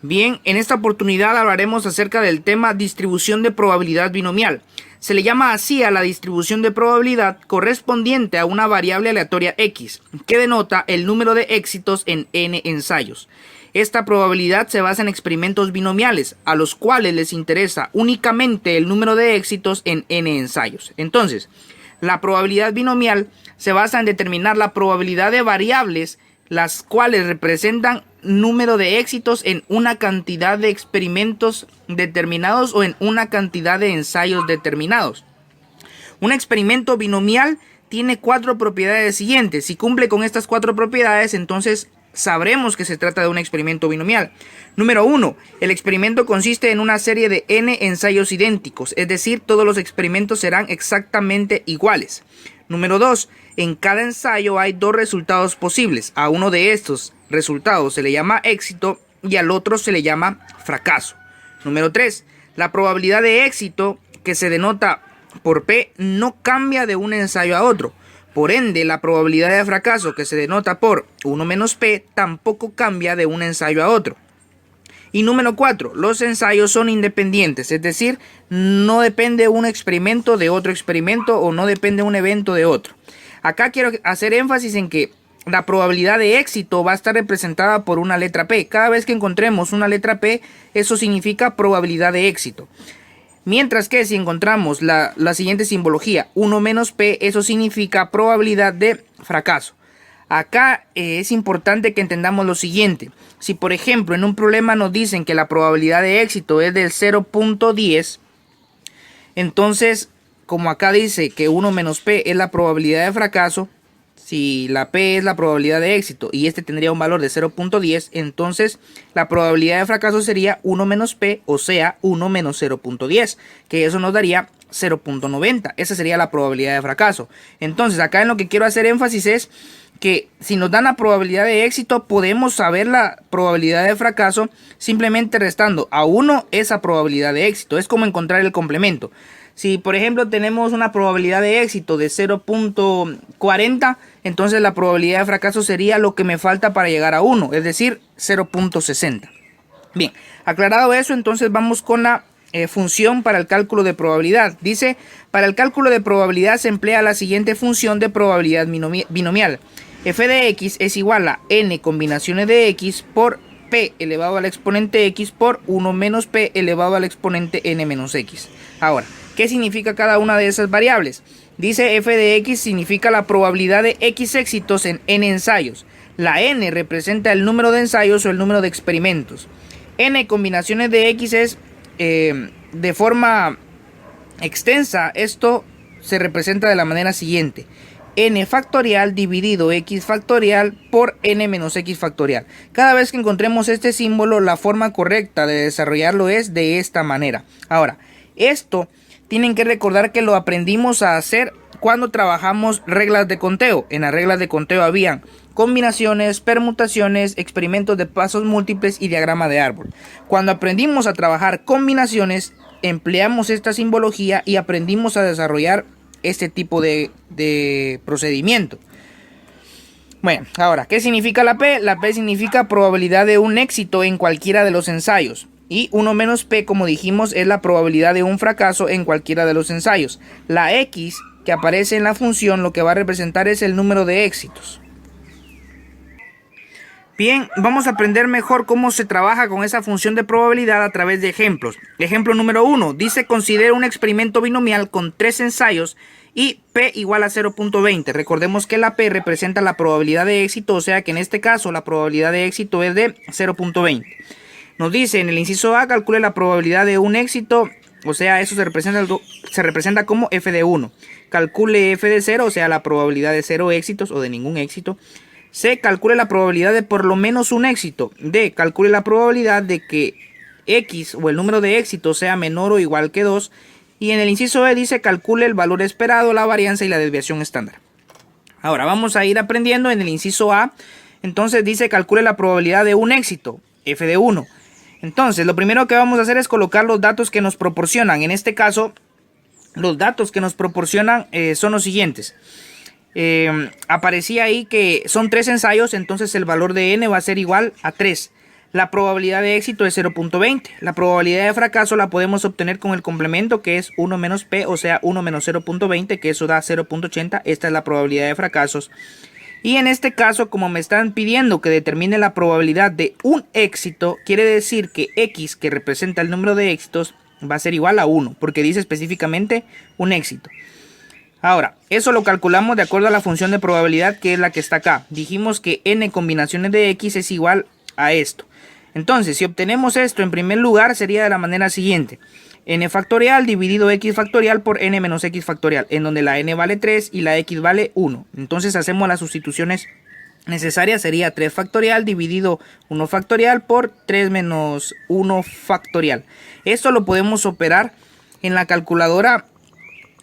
Bien, en esta oportunidad hablaremos acerca del tema distribución de probabilidad binomial. Se le llama así a la distribución de probabilidad correspondiente a una variable aleatoria X, que denota el número de éxitos en n ensayos. Esta probabilidad se basa en experimentos binomiales, a los cuales les interesa únicamente el número de éxitos en n ensayos. Entonces, la probabilidad binomial se basa en determinar la probabilidad de variables, las cuales representan número de éxitos en una cantidad de experimentos determinados o en una cantidad de ensayos determinados. Un experimento binomial tiene 4 propiedades siguientes. Si cumple con estas 4 propiedades, entonces sabremos que se trata de un experimento binomial. Número 1. El experimento consiste en una serie de n ensayos idénticos, es decir, todos los experimentos serán exactamente iguales. Número 2. En cada ensayo hay 2 resultados posibles. A uno de estos resultados se le llama éxito y al otro se le llama fracaso. Número 3. La probabilidad de éxito, que se denota por P, no cambia de un ensayo a otro. Por ende, la probabilidad de fracaso, que se denota por 1 menos P, tampoco cambia de un ensayo a otro. Y número 4, los ensayos son independientes, es decir, no depende un experimento de otro experimento o no depende un evento de otro. Acá quiero hacer énfasis en que la probabilidad de éxito va a estar representada por una letra P. Cada vez que encontremos una letra P, eso significa probabilidad de éxito. Mientras que si encontramos la siguiente simbología, 1 menos P, eso significa probabilidad de fracaso. Acá es importante que entendamos lo siguiente. Si por ejemplo en un problema nos dicen que la probabilidad de éxito es del 0.10, entonces como acá dice que 1 menos P es la probabilidad de fracaso, si la P es la probabilidad de éxito y este tendría un valor de 0.10, entonces la probabilidad de fracaso sería 1 menos P, o sea 1 menos 0.10, que eso nos daría 0.90. Esa sería la probabilidad de fracaso. Entonces acá en lo que quiero hacer énfasis es que si nos dan la probabilidad de éxito, podemos saber la probabilidad de fracaso simplemente restando a 1 esa probabilidad de éxito. Es como encontrar el complemento. Si por ejemplo tenemos una probabilidad de éxito de 0.40, entonces la probabilidad de fracaso sería lo que me falta para llegar a 1, es decir, 0.60. Bien, aclarado eso, entonces vamos con la función para el cálculo de probabilidad. Dice, para el cálculo de probabilidad se emplea la siguiente función de probabilidad binomial. F de x es igual a n combinaciones de x por p elevado al exponente x por 1 menos p elevado al exponente n menos x. Ahora, ¿qué significa cada una de esas variables? Dice f de x significa la probabilidad de x éxitos en n ensayos. La n representa el número de ensayos o el número de experimentos. N combinaciones de x es de forma extensa. Esto se representa de la manera siguiente: n factorial dividido x factorial por n menos x factorial. Cada vez que encontremos este símbolo, la forma correcta de desarrollarlo es de esta manera. Ahora, esto tienen que recordar que lo aprendimos a hacer cuando trabajamos reglas de conteo. En las reglas de conteo habían combinaciones, permutaciones, experimentos de pasos múltiples y diagrama de árbol. Cuando aprendimos a trabajar combinaciones, empleamos esta simbología y aprendimos a desarrollar este tipo de procedimiento. Bueno, ahora, ¿qué significa la P? La P significa probabilidad de un éxito en cualquiera de los ensayos. Y 1 menos P, como dijimos, es la probabilidad de un fracaso en cualquiera de los ensayos. La X que aparece en la función lo que va a representar es el número de éxitos. Bien, vamos a aprender mejor cómo se trabaja con esa función de probabilidad a través de ejemplos. Ejemplo número 1. Dice, considera un experimento binomial con 3 ensayos y P igual a 0.20. Recordemos que la P representa la probabilidad de éxito, o sea que en este caso la probabilidad de éxito es de 0.20. Nos dice en el inciso A, calcule la probabilidad de un éxito, o sea, eso se representa como F de 1. Calcule F de 0, o sea, la probabilidad de 0 éxitos o de ningún éxito. C, calcule la probabilidad de por lo menos un éxito. D, calcule la probabilidad de que X o el número de éxitos sea menor o igual que 2. Y en el inciso E dice, calcule el valor esperado, la varianza y la desviación estándar. Ahora vamos a ir aprendiendo en el inciso A. Entonces dice, calcule la probabilidad de un éxito, F de 1. Entonces lo primero que vamos a hacer es colocar los datos que nos proporcionan. En este caso, los datos que nos proporcionan son los siguientes. Aparecía ahí que son 3 ensayos, entonces el valor de n va a ser igual a 3. La probabilidad de éxito es 0.20. La probabilidad de fracaso la podemos obtener con el complemento, que es 1 menos P, o sea 1 menos 0.20, que eso da 0.80. Esta es la probabilidad de fracasos. Y en este caso, como me están pidiendo que determine la probabilidad de un éxito, quiere decir que X, que representa el número de éxitos, va a ser igual a 1, porque dice específicamente un éxito. Ahora, eso lo calculamos de acuerdo a la función de probabilidad, que es la que está acá. Dijimos que n combinaciones de X es igual a esto. Entonces, si obtenemos esto, en primer lugar sería de la manera siguiente: n factorial dividido x factorial por n menos x factorial, en donde la n vale 3 y la x vale 1. Entonces hacemos las sustituciones necesarias, sería 3 factorial dividido 1 factorial por 3 menos 1 factorial. Esto lo podemos operar en la calculadora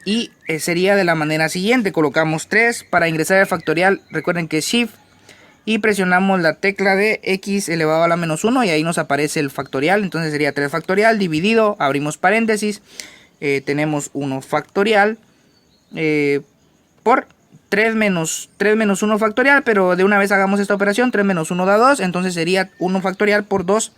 y sería de la manera siguiente: colocamos 3 para ingresar el factorial, recuerden que es Shift, y presionamos la tecla de x elevado a la menos 1 y ahí nos aparece el factorial. Entonces sería 3 factorial dividido, abrimos paréntesis, tenemos 1 factorial por 3 menos 1 factorial, pero de una vez hagamos esta operación: 3 menos 1 da 2, entonces sería 1 factorial por 2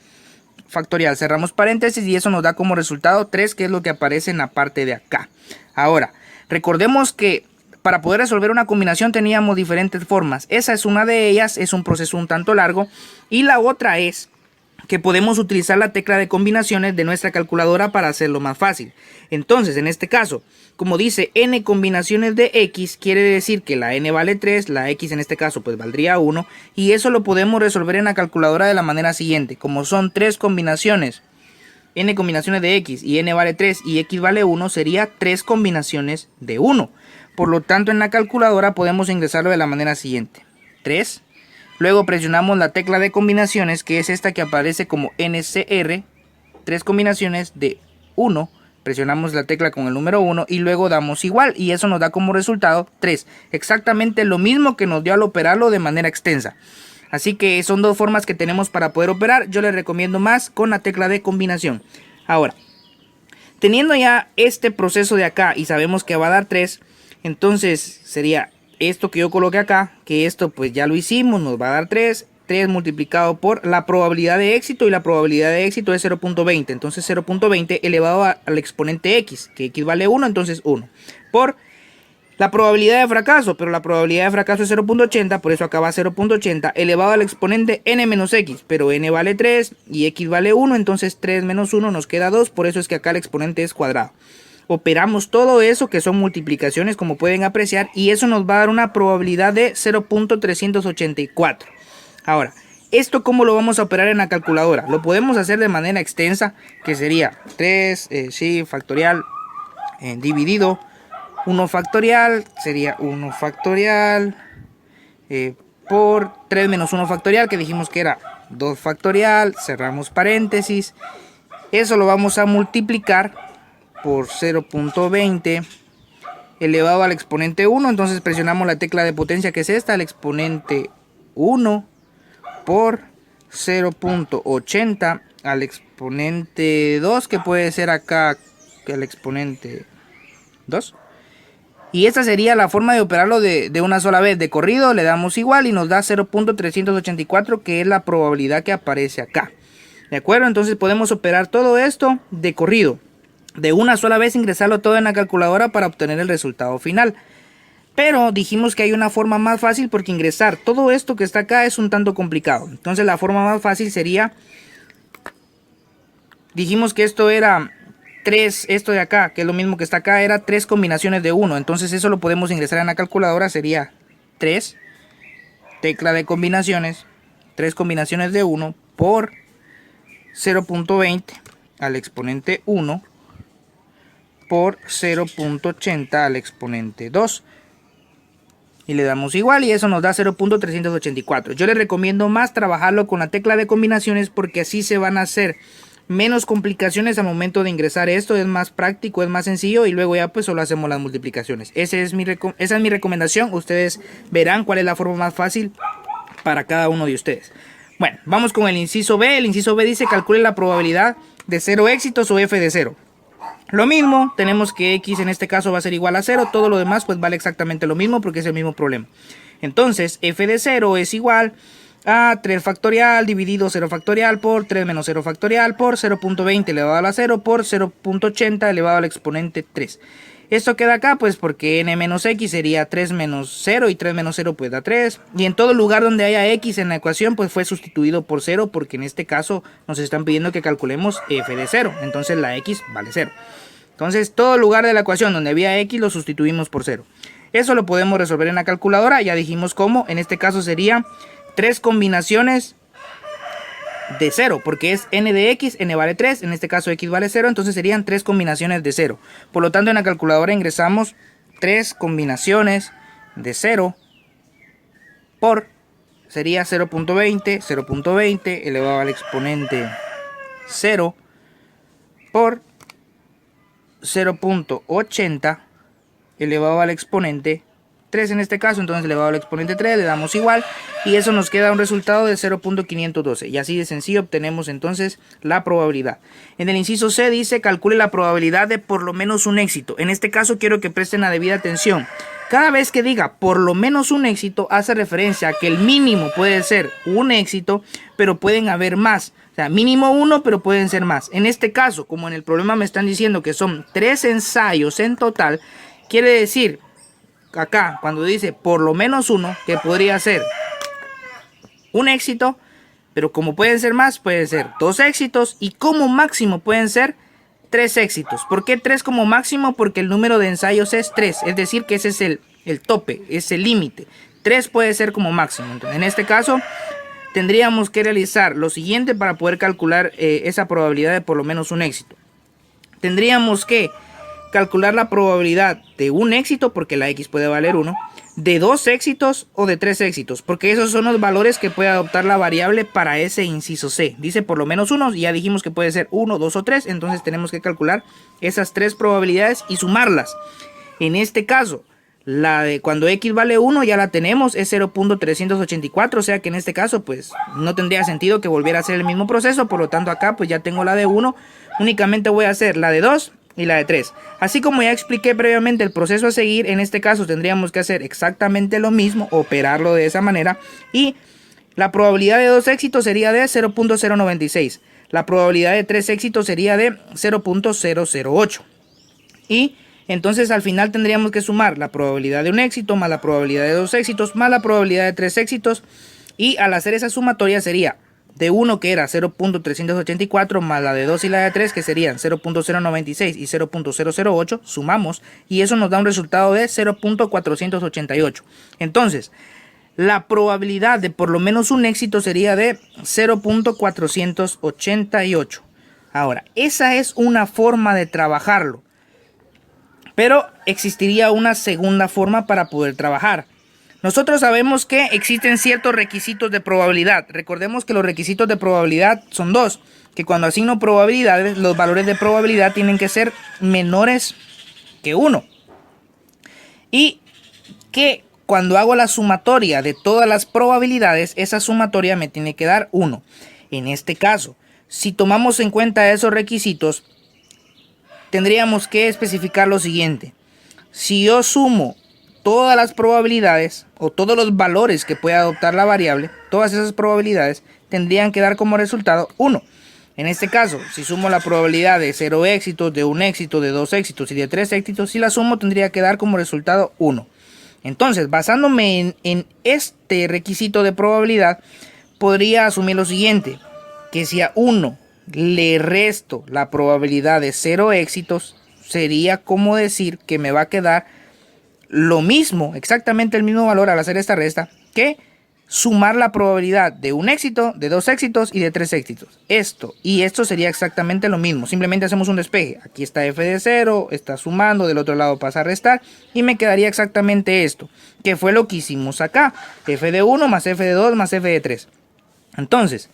factorial. Cerramos paréntesis y eso nos da como resultado 3, que es lo que aparece en la parte de acá. Ahora, recordemos que para poder resolver una combinación teníamos diferentes formas. Esa es una de ellas, es un proceso un tanto largo. Y la otra es que podemos utilizar la tecla de combinaciones de nuestra calculadora para hacerlo más fácil. Entonces, en este caso, como dice n combinaciones de x, quiere decir que la n vale 3, la x en este caso pues valdría 1. Y eso lo podemos resolver en la calculadora de la manera siguiente: como son 3 combinaciones, n combinaciones de x y n vale 3 y x vale 1, sería 3 combinaciones de 1. Por lo tanto, en la calculadora podemos ingresarlo de la manera siguiente: 3, luego presionamos la tecla de combinaciones, que es esta que aparece como NCR, 3 combinaciones de 1, presionamos la tecla con el número 1 y luego damos igual, y eso nos da como resultado 3, exactamente lo mismo que nos dio al operarlo de manera extensa. Así que son dos formas que tenemos para poder operar. Yo les recomiendo más con la tecla de combinación. Ahora, teniendo ya este proceso de acá y sabemos que va a dar 3, entonces sería esto que yo coloqué acá, que esto pues ya lo hicimos, nos va a dar 3 multiplicado por la probabilidad de éxito, y la probabilidad de éxito es 0.20, entonces 0.20 elevado al exponente x, que x vale 1, entonces 1, por la probabilidad de fracaso, pero la probabilidad de fracaso es 0.80, por eso acá va 0.80 elevado al exponente n menos x, pero n vale 3 y x vale 1, entonces 3 menos 1 nos queda 2, por eso es que acá el exponente es cuadrado. Operamos todo eso, que son multiplicaciones, como pueden apreciar, y eso nos va a dar una probabilidad de 0.384. Ahora, ¿esto cómo lo vamos a operar en la calculadora? Lo podemos hacer de manera extensa, que sería 3 factorial dividido 1 factorial, sería 1 factorial por 3 menos 1 factorial, que dijimos que era 2 factorial, cerramos paréntesis. Eso lo vamos a multiplicar por 0.20 elevado al exponente 1, entonces presionamos la tecla de potencia, que es esta, el exponente 1 por 0.80 al exponente 2, que puede ser acá el exponente 2. Y esta sería la forma de operarlo de una sola vez. De corrido le damos igual y nos da 0.384, que es la probabilidad que aparece acá. ¿De acuerdo? Entonces podemos operar todo esto de corrido, de una sola vez, ingresarlo todo en la calculadora para obtener el resultado final. Pero dijimos que hay una forma más fácil, porque ingresar todo esto que está acá es un tanto complicado. Entonces la forma más fácil sería, dijimos que esto era 3, esto de acá, que es lo mismo que está acá, era 3 combinaciones de 1. Entonces eso lo podemos ingresar en la calculadora, sería 3, tecla de combinaciones, 3 combinaciones de 1 por 0.20 al exponente 1 por 0.80 al exponente 2. Y le damos igual y eso nos da 0.384. Yo les recomiendo más trabajarlo con la tecla de combinaciones, porque así se van a hacer menos complicaciones al momento de ingresar esto. Es más práctico, es más sencillo, y luego ya pues solo hacemos las multiplicaciones. Esa es mi recomendación. Ustedes verán cuál es la forma más fácil para cada uno de ustedes. Bueno, vamos con el inciso B. El inciso B dice: calcule la probabilidad de 0 éxitos o f de 0. Lo mismo, tenemos que x en este caso va a ser igual a 0, todo lo demás pues vale exactamente lo mismo, porque es el mismo problema. Entonces f de 0 es igual a 3 factorial dividido 0 factorial por 3 menos 0 factorial por 0.20 elevado a la 0 por 0.80 elevado al exponente 3. Esto queda acá pues porque n menos x sería 3 menos 0 y 3 menos 0 pues da 3. Y en todo lugar donde haya x en la ecuación pues fue sustituido por 0 porque en este caso nos están pidiendo que calculemos f de 0. Entonces la x vale 0. Entonces todo lugar de la ecuación donde había x lo sustituimos por 0. Eso lo podemos resolver en la calculadora. Ya dijimos cómo. En este caso sería 3 combinaciones de 0, porque es n de x, n vale 3, en este caso x vale 0, entonces serían 3 combinaciones de 0. Por lo tanto en la calculadora ingresamos 3 combinaciones de 0 por, sería 0.20, 0.20 elevado al exponente 0 por 0.80 elevado al exponente 3 en este caso, entonces elevado al exponente 3 le damos igual y eso nos queda un resultado de 0.512 y así de sencillo obtenemos entonces la probabilidad. En el inciso C dice calcule la probabilidad de por lo menos un éxito. En este caso quiero que presten la debida atención. Cada vez que diga por lo menos un éxito hace referencia a que el mínimo puede ser un éxito, pero pueden haber más. O sea, mínimo 1, pero pueden ser más. En este caso, como en el problema me están diciendo que son 3 ensayos en total, quiere decir acá cuando dice por lo menos 1, que podría ser un éxito, pero como pueden ser más, pueden ser 2 éxitos y como máximo pueden ser 3 éxitos. ¿Por qué 3 como máximo? Porque el número de ensayos es 3, es decir que ese es el tope, es el límite. 3 puede ser como máximo. Entonces, en este caso tendríamos que realizar lo siguiente para poder calcular esa probabilidad de por lo menos un éxito. Tendríamos que calcular la probabilidad de un éxito, porque la x puede valer 1, de 2 éxitos o de 3 éxitos, porque esos son los valores que puede adoptar la variable para ese inciso C. Dice por lo menos 1, y ya dijimos que puede ser 1, 2 o 3, entonces tenemos que calcular esas 3 probabilidades y sumarlas. En este caso, la de cuando x vale 1 ya la tenemos, es 0.384, o sea que en este caso pues no tendría sentido que volviera a hacer el mismo proceso, por lo tanto acá pues ya tengo la de 1, únicamente voy a hacer la de 2 y la de 3. Así como ya expliqué previamente el proceso a seguir, en este caso tendríamos que hacer exactamente lo mismo, operarlo de esa manera, y la probabilidad de 2 éxitos sería de 0.096, la probabilidad de 3 éxitos sería de 0.008, y entonces al final tendríamos que sumar la probabilidad de un éxito más la probabilidad de 2 éxitos más la probabilidad de 3 éxitos, y al hacer esa sumatoria sería de 1 que era 0.384 más la de 2 y la de 3 que serían 0.096 y 0.008, sumamos y eso nos da un resultado de 0.488. Entonces la probabilidad de por lo menos un éxito sería de 0.488. Ahora, esa es una forma de trabajarlo, pero existiría una segunda forma para poder trabajar. Nosotros sabemos que existen ciertos requisitos de probabilidad. Recordemos que los requisitos de probabilidad son 2. Que cuando asigno probabilidades, los valores de probabilidad tienen que ser menores que 1. Y que cuando hago la sumatoria de todas las probabilidades, esa sumatoria me tiene que dar 1. En este caso, si tomamos en cuenta esos requisitos, tendríamos que especificar lo siguiente. Si yo sumo todas las probabilidades o todos los valores que pueda adoptar la variable, todas esas probabilidades tendrían que dar como resultado 1. En este caso, si sumo la probabilidad de 0 éxitos, de 1 éxito, de 2 éxitos y de 3 éxitos, si la sumo tendría que dar como resultado 1. Entonces, basándome en este requisito de probabilidad, podría asumir lo siguiente, que si a 1 le resto la probabilidad de 0 éxitos, sería como decir que me va a quedar lo mismo, exactamente el mismo valor al hacer esta resta, que sumar la probabilidad de un éxito, de 2 éxitos y de 3 éxitos. Esto y esto sería exactamente lo mismo, simplemente hacemos un despeje. Aquí está f de 0, está sumando, del otro lado pasa a restar y me quedaría exactamente esto, que fue lo que hicimos acá, f de 1 más f de 2 más f de 3. Entonces,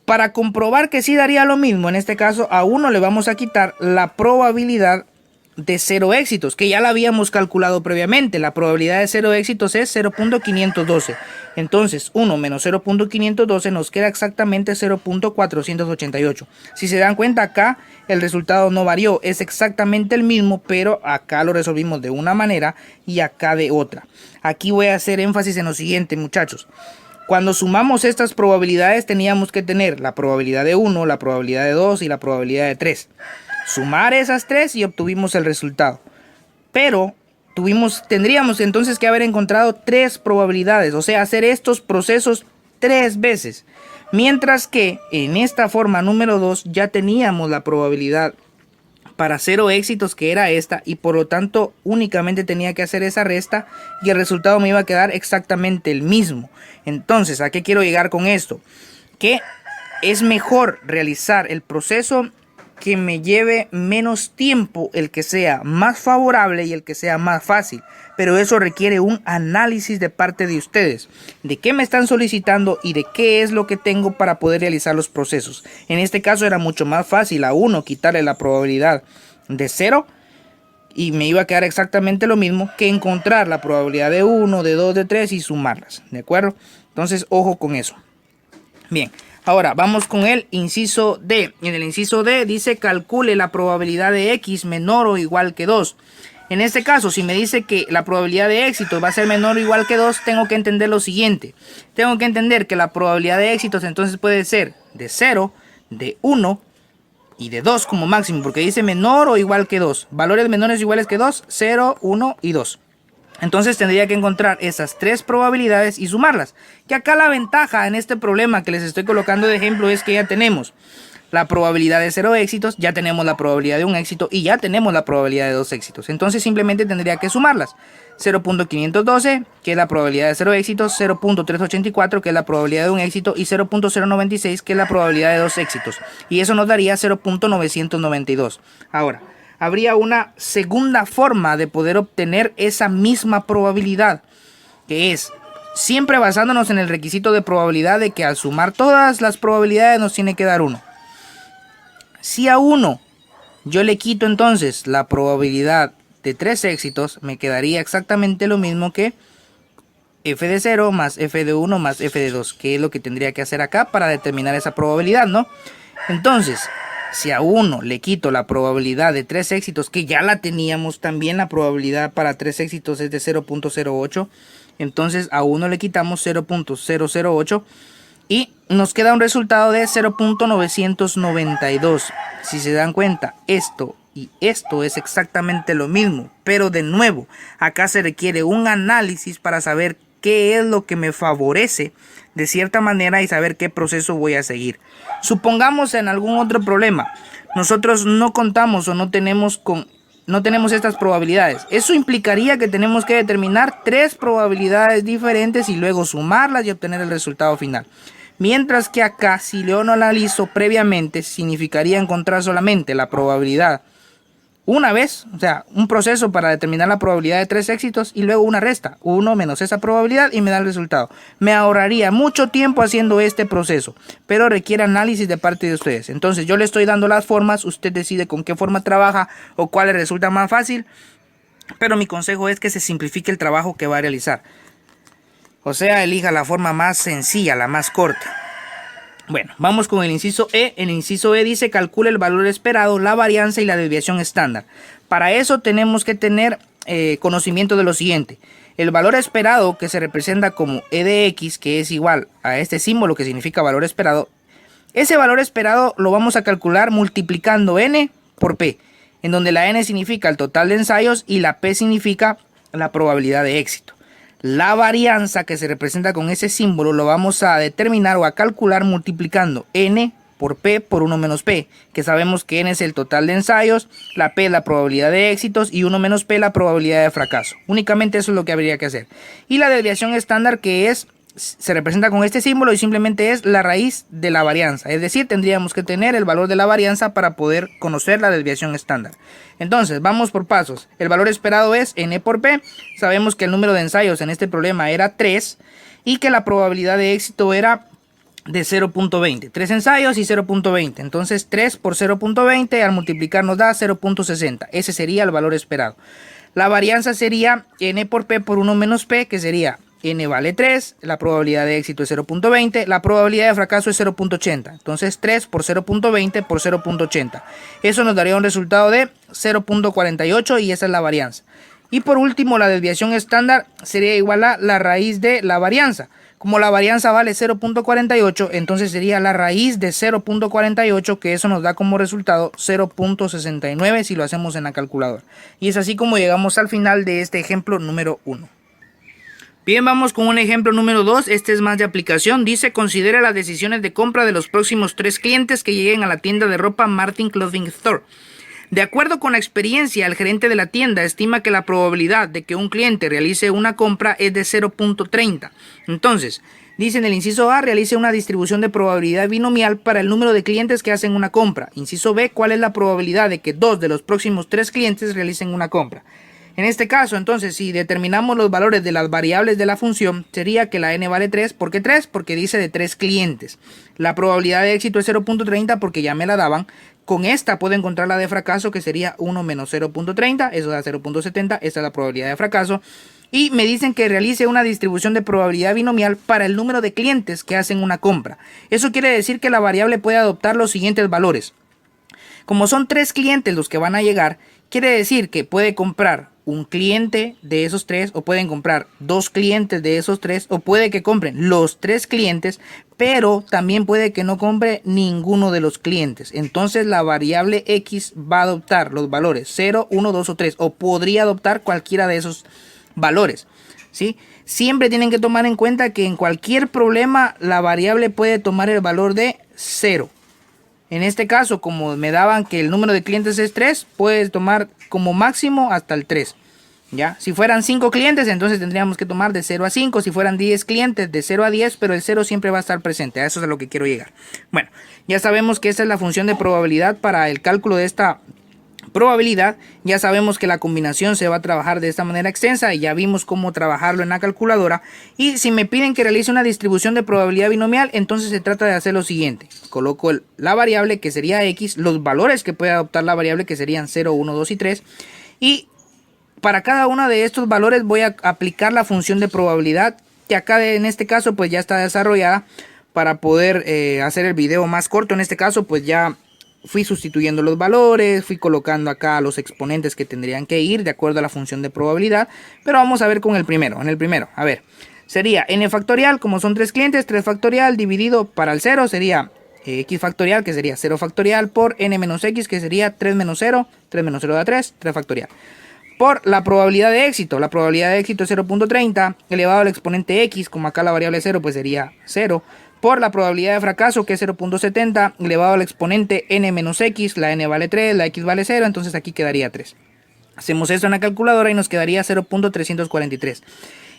para comprobar que sí daría lo mismo, en este caso a 1 le vamos a quitar la probabilidad de 0 éxitos, que ya la habíamos calculado previamente. La probabilidad de 0 éxitos es 0.512. Entonces 1 menos 0.512 nos queda exactamente 0.488. Si se dan cuenta, acá el resultado no varió, es exactamente el mismo, pero acá lo resolvimos de una manera y acá de otra. Aquí voy a hacer énfasis en lo siguiente, muchachos. Cuando sumamos estas probabilidades teníamos que tener la probabilidad de 1, la probabilidad de 2 y la probabilidad de 3. Sumar esas 3 y obtuvimos el resultado. Pero tendríamos entonces que haber encontrado 3 probabilidades, o sea, hacer estos procesos 3 veces. Mientras que en esta forma número 2 ya teníamos la probabilidad para 0 éxitos, que era esta, y por lo tanto únicamente tenía que hacer esa resta y el resultado me iba a quedar exactamente el mismo. Entonces, ¿a qué quiero llegar con esto? Que es mejor realizar el proceso que me lleve menos tiempo, el que sea más favorable y el que sea más fácil, pero eso requiere un análisis de parte de ustedes, de qué me están solicitando y de qué es lo que tengo para poder realizar los procesos. En este caso era mucho más fácil a uno quitarle la probabilidad de 0 y me iba a quedar exactamente lo mismo que encontrar la probabilidad de 1, de 2, de 3 y sumarlas, ¿de acuerdo? Entonces ojo con eso. Bien, ahora vamos con el inciso D. En el inciso D dice calcule la probabilidad de X menor o igual que 2. En este caso, si me dice que la probabilidad de éxito va a ser menor o igual que 2, tengo que entender lo siguiente. Tengo que entender que la probabilidad de éxitos entonces puede ser de 0, de 1 y de 2 como máximo, porque dice menor o igual que 2. Valores menores o iguales que 2, 0, 1 y 2. Entonces tendría que encontrar esas 3 probabilidades y sumarlas. Que acá la ventaja en este problema que les estoy colocando de ejemplo es que ya tenemos la probabilidad de 0 éxitos, ya tenemos la probabilidad de un éxito y ya tenemos la probabilidad de 2 éxitos. Entonces simplemente tendría que sumarlas. 0.512, que es la probabilidad de 0 éxitos, 0.384, que es la probabilidad de un éxito, y 0.096, que es la probabilidad de 2 éxitos. Y eso nos daría 0.992. Ahora, habría una segunda forma de poder obtener esa misma probabilidad, que es siempre basándonos en el requisito de probabilidad de que al sumar todas las probabilidades nos tiene que dar 1. Si a 1 yo le quito entonces la probabilidad de 3 éxitos, me quedaría exactamente lo mismo que f de 0 más f de 1 más f de 2, que es lo que tendría que hacer acá para determinar esa probabilidad, ¿no? Entonces, si a 1 le quito la probabilidad de 3 éxitos, que ya la teníamos, también la probabilidad para 3 éxitos es de 0.08, entonces a 1 le quitamos 0.008 y nos queda un resultado de 0.992. Si se dan cuenta, esto y esto es exactamente lo mismo, pero de nuevo, acá se requiere un análisis para saber qué es lo que me favorece de cierta manera y saber qué proceso voy a seguir. Supongamos en algún otro problema, nosotros no contamos o no tenemos estas probabilidades. Eso implicaría que tenemos que determinar 3 probabilidades diferentes y luego sumarlas y obtener el resultado final. Mientras que acá, si yo no analizo previamente, significaría encontrar solamente la probabilidad una vez, o sea, un proceso para determinar la probabilidad de 3 éxitos y luego una resta, 1 menos esa probabilidad y me da el resultado. Me ahorraría mucho tiempo haciendo este proceso, pero requiere análisis de parte de ustedes. Entonces yo le estoy dando las formas, usted decide con qué forma trabaja o cuál le resulta más fácil, pero mi consejo es que se simplifique el trabajo que va a realizar. O sea, elija la forma más sencilla, la más corta. Bueno, vamos con el inciso E. El inciso E dice calcula el valor esperado, la varianza y la desviación estándar. Para eso tenemos que tener conocimiento de lo siguiente. El valor esperado, que se representa como E de X, que es igual a este símbolo que significa valor esperado. Ese valor esperado lo vamos a calcular multiplicando N por P, en donde la N significa el total de ensayos y la P significa la probabilidad de éxito. La varianza, que se representa con ese símbolo, lo vamos a determinar o a calcular multiplicando N por P por 1 menos P, que sabemos que N es el total de ensayos, la P la probabilidad de éxitos y 1 menos P la probabilidad de fracaso. Únicamente eso es lo que habría que hacer. Y la desviación estándar, que se representa con este símbolo y simplemente es la raíz de la varianza. Es decir, tendríamos que tener el valor de la varianza para poder conocer la desviación estándar. Entonces, vamos por pasos. El valor esperado es N por P. Sabemos que el número de ensayos en este problema era 3 y que la probabilidad de éxito era de 0.20. 3 ensayos y 0.20. Entonces, 3 por 0.20 al multiplicar nos da 0.60. Ese sería el valor esperado. La varianza sería N por P por 1 menos P, que sería N vale 3, la probabilidad de éxito es 0.20, la probabilidad de fracaso es 0.80. Entonces 3 por 0.20 por 0.80. Eso nos daría un resultado de 0.48 y esa es la varianza. Y por último, la desviación estándar sería igual a la raíz de la varianza. Como la varianza vale 0.48, entonces sería la raíz de 0.48, que eso nos da como resultado 0.69 si lo hacemos en la calculadora. Y es así como llegamos al final de este ejemplo número 1. Bien, vamos con un ejemplo número 2. Este es más de aplicación. Dice, considera las decisiones de compra de los próximos 3 clientes que lleguen a la tienda de ropa Martin Clothing Store. De acuerdo con la experiencia, el gerente de la tienda estima que la probabilidad de que un cliente realice una compra es de 0.30. Entonces, dice en el inciso A, realice una distribución de probabilidad binomial para el número de clientes que hacen una compra. Inciso B, ¿cuál es la probabilidad de que 2 de los próximos 3 clientes realicen una compra? En este caso, entonces, si determinamos los valores de las variables de la función, sería que la n vale 3. ¿Por qué 3? Porque dice de 3 clientes. La probabilidad de éxito es 0.30 porque ya me la daban. Con esta puedo encontrar la de fracaso, que sería 1 menos 0.30, eso da 0.70, esta es la probabilidad de fracaso. Y me dicen que realice una distribución de probabilidad binomial para el número de clientes que hacen una compra. Eso quiere decir que la variable puede adoptar los siguientes valores. Como son 3 clientes los que van a llegar, quiere decir que puede comprar un cliente de esos 3, o pueden comprar 2 clientes de esos 3, o puede que compren los 3 clientes, pero también puede que no compre ninguno de los clientes. Entonces la variable X va a adoptar los valores 0, 1, 2 o 3, o podría adoptar cualquiera de esos valores, ¿sí? Siempre tienen que tomar en cuenta que en cualquier problema la variable puede tomar el valor de 0. En este caso, como me daban que el número de clientes es 3, puedes tomar como máximo hasta el 3. ¿Ya? Si fueran 5 clientes, entonces tendríamos que tomar de 0 a 5. Si fueran 10 clientes, de 0 a 10, pero el 0 siempre va a estar presente. A eso es a lo que quiero llegar. Bueno, ya sabemos que esta es la función de probabilidad para el cálculo de esta probabilidad. Ya sabemos que la combinación se va a trabajar de esta manera extensa y ya vimos cómo trabajarlo en la calculadora. Y si me piden que realice una distribución de probabilidad binomial, entonces se trata de hacer lo siguiente. Coloco la variable que sería X, los valores que puede adoptar la variable que serían 0, 1, 2 y 3. Y para cada uno de estos valores voy a aplicar la función de probabilidad, que acá en este caso pues ya está desarrollada para poder hacer el video más corto. En este caso pues ya fui sustituyendo los valores, fui colocando acá los exponentes que tendrían que ir de acuerdo a la función de probabilidad. Pero vamos a ver con el primero. En el primero, a ver, sería n factorial, como son 3 clientes, 3 factorial dividido para el 0 sería x factorial, que sería 0 factorial, por n menos x, que sería 3 menos 0, 3 menos 0 da 3, 3 factorial. Por la probabilidad de éxito, la probabilidad de éxito es 0.30 elevado al exponente x, como acá la variable 0 pues sería 0. Por la probabilidad de fracaso, que es 0.70 elevado al exponente n menos x, la n vale 3, la x vale 0, entonces aquí quedaría 3. Hacemos esto en la calculadora y nos quedaría 0.343.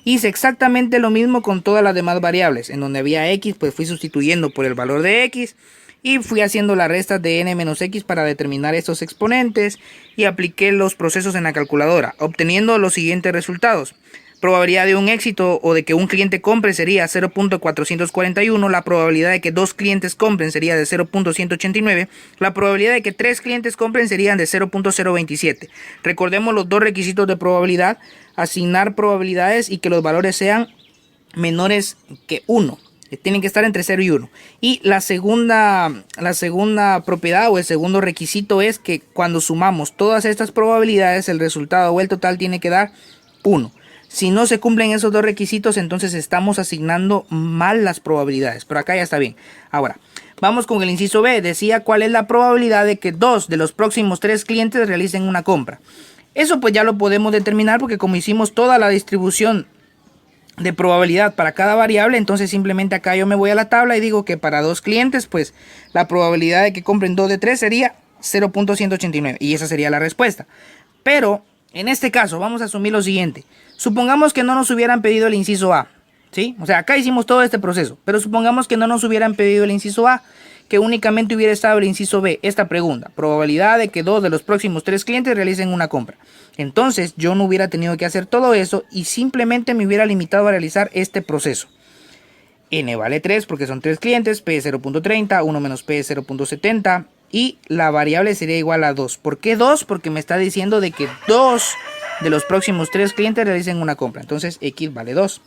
Hice exactamente lo mismo con todas las demás variables. En donde había x, pues fui sustituyendo por el valor de x y fui haciendo la resta de n menos x para determinar estos exponentes y apliqué los procesos en la calculadora, obteniendo los siguientes resultados. Probabilidad de un éxito o de que un cliente compre sería 0.441, la probabilidad de que 2 clientes compren sería de 0.189, la probabilidad de que 3 clientes compren serían de 0.027. Recordemos los dos requisitos de probabilidad: asignar probabilidades y que los valores sean menores que 1. Tienen que estar entre 0 y 1. Y la segunda propiedad o el segundo requisito es que cuando sumamos todas estas probabilidades, el resultado o el total tiene que dar 1. Si no se cumplen esos dos requisitos, entonces estamos asignando mal las probabilidades. Pero acá ya está bien. Ahora, vamos con el inciso B. Decía cuál es la probabilidad de que 2 de los próximos 3 clientes realicen una compra. Eso pues ya lo podemos determinar porque como hicimos toda la distribución de probabilidad para cada variable, entonces simplemente acá yo me voy a la tabla y digo que para 2 clientes pues la probabilidad de que compren 2 de 3 sería 0.189 y esa sería la respuesta. Pero en este caso vamos a asumir lo siguiente: supongamos que no nos hubieran pedido el inciso A, ¿sí? O sea, acá hicimos todo este proceso, pero supongamos que no nos hubieran pedido el inciso A, que únicamente hubiera estado el inciso B. Esta pregunta: probabilidad de que 2 de los próximos 3 clientes realicen una compra. Entonces yo no hubiera tenido que hacer todo eso y simplemente me hubiera limitado a realizar este proceso. N vale 3 porque son 3 clientes, P es 0.30, 1 menos P es 0.70 y la variable sería igual a 2. ¿Por qué 2? Porque me está diciendo de que 2 de los próximos 3 clientes realicen una compra. Entonces X vale 2.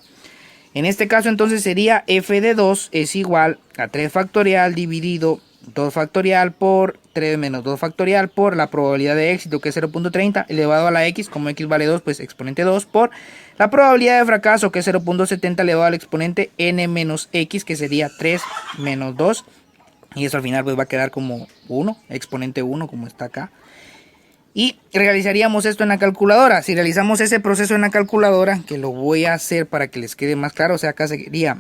En este caso entonces sería f de 2 es igual a 3 factorial dividido 2 factorial por 3 menos 2 factorial por la probabilidad de éxito, que es 0.30 elevado a la x, como x vale 2, pues exponente 2 por la probabilidad de fracaso, que es 0.70 elevado al exponente n menos x, que sería 3 menos 2. Y eso al final pues va a quedar como 1, exponente 1, como está acá. Y realizaríamos esto en la calculadora. Si realizamos ese proceso en la calculadora, que lo voy a hacer para que les quede más claro, o sea, acá sería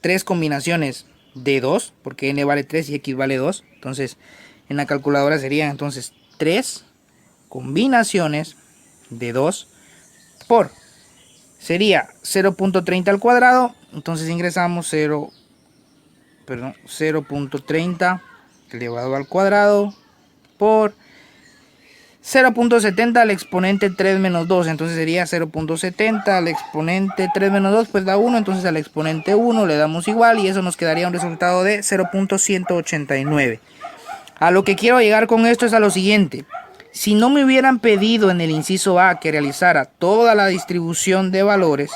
3 combinaciones de 2, porque n vale 3 y x vale 2. Entonces, en la calculadora serían entonces 3 combinaciones de 2 por, sería 0.30 al cuadrado. Entonces ingresamos 0.30 elevado al cuadrado por 0.70 al exponente 3 menos 2, entonces sería 0.70 al exponente 3 menos 2, pues da 1, entonces al exponente 1 le damos igual y eso nos quedaría un resultado de 0.189. A lo que quiero llegar con esto es a lo siguiente: si no me hubieran pedido en el inciso A que realizara toda la distribución de valores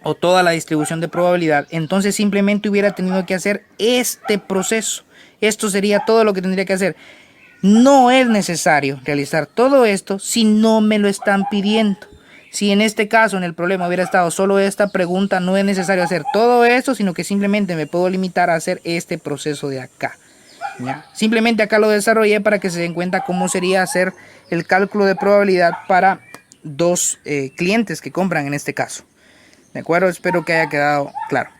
o toda la distribución de probabilidad, entonces simplemente hubiera tenido que hacer este proceso. Esto sería todo lo que tendría que hacer. No es necesario realizar todo esto si no me lo están pidiendo. Si en este caso, en el problema, hubiera estado solo esta pregunta, no es necesario hacer todo esto, sino que simplemente me puedo limitar a hacer este proceso de acá. ¿Ya? Simplemente acá lo desarrollé para que se den cuenta cómo sería hacer el cálculo de probabilidad para dos clientes que compran en este caso. ¿De acuerdo? Espero que haya quedado claro.